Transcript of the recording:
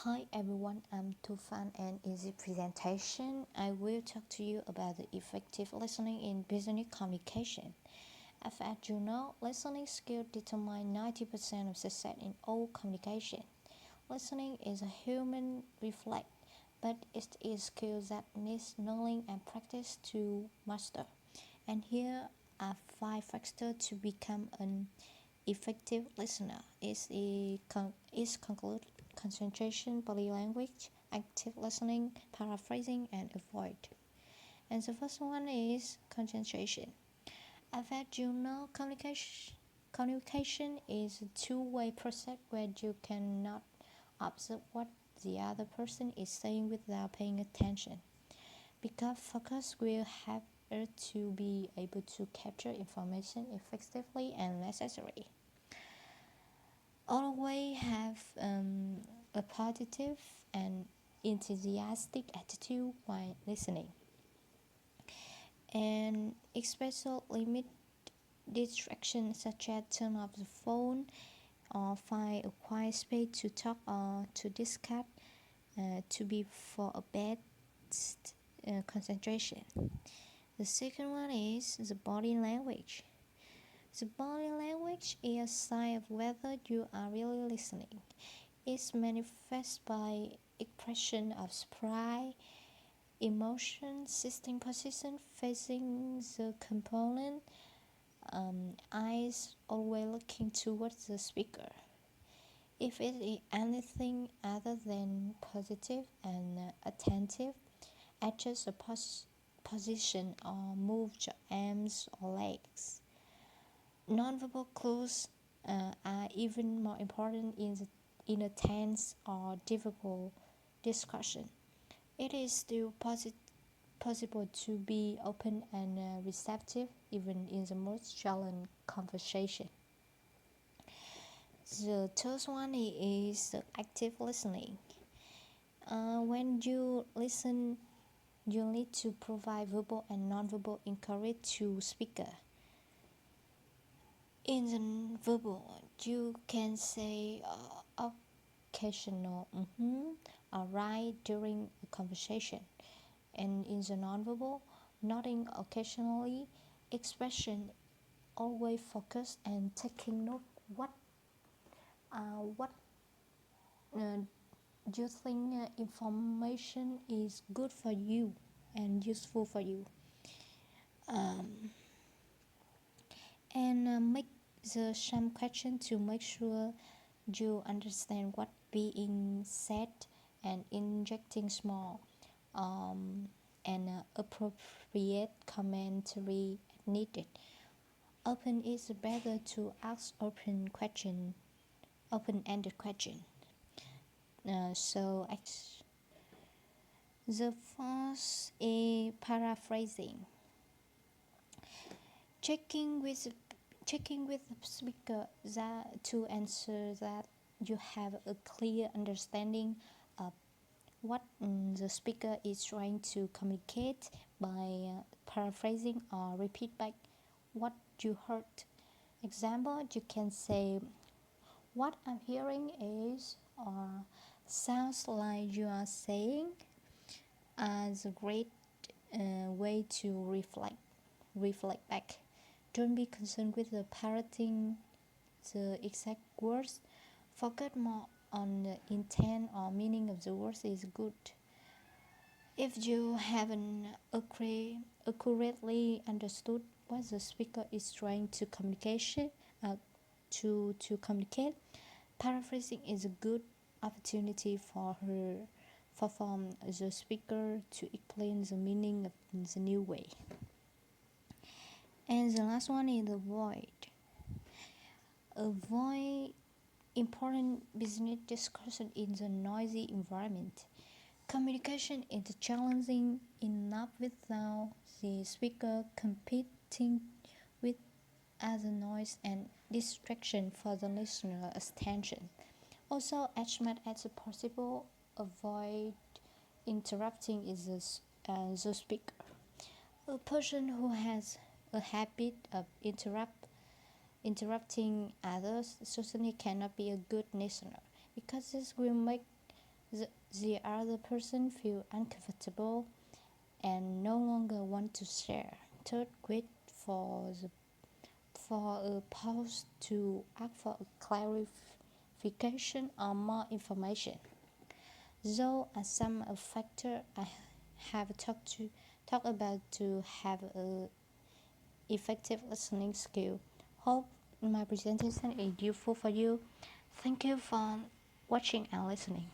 Hi everyone, I'm Tufan and in this presentation I will talk to you about the effective listening in business communication. As you know, listening skills determine 90% of success in all communication. Listening is a human reflex, but it is a skill that needs knowledge and practice to master. And here are 5 factors to become an effective listener. Is conclude concentration, body language, active listening, paraphrasing, and avoid. And the first one is concentration. I've had you know communication is a two-way process where you cannot observe what the other person is saying without paying attention. Because focus will help us to be able to capture information effectively and necessarily. Always have a positive and enthusiastic attitude while listening, and especially limit distractions such as turn off the phone or find a quiet space to talk or to discuss to be for a best concentration. The second one is the body language. The body language is a sign of whether you are really listening. It's manifest by expression of surprise, emotion, sitting position, facing the component, eyes always looking towards the speaker. If it is anything other than positive and attentive, adjust the position or move your arms or legs. Nonverbal clues are even more important in a tense or difficult discussion. It is still possible to be open and receptive even in the most challenging conversation. The third one is the active listening. When you listen, you need to provide verbal and nonverbal encouragement to speaker. In the verbal, you can say occasional alright during a conversation, and in the nonverbal, nodding occasionally, expression always focus and taking note what you think information is good for you and useful for you, and make some question to make sure you understand what being said and injecting small and appropriate commentary needed. Open is better to ask open-ended question. The first is paraphrasing. Checking with the speaker to ensure that you have a clear understanding of what the speaker is trying to communicate by paraphrasing or repeat back what you heard. Example, you can say, "What I'm hearing is," or "sounds like you are saying," as a great way to reflect back. Don't be concerned with the parroting the exact words. Focus more on the intent or meaning of the words is good. If you haven't accurately understood what the speaker is trying to communicate, paraphrasing is a good opportunity for the speaker to explain the meaning of the new way. And the last one is avoid. Avoid important business discussion in the noisy environment. Communication is challenging enough without the speaker competing with other noise and distraction for the listener's attention. Also, as much as possible, avoid interrupting the speaker. A person who has a habit of interrupting others certainly cannot be a good listener, because this will make the other person feel uncomfortable and no longer want to share. Third, wait for a pause to ask for a clarification or more information. Though some a factor I have talked about to have a effective listening skill. Hope my presentation is useful for you. Thank you for watching and listening.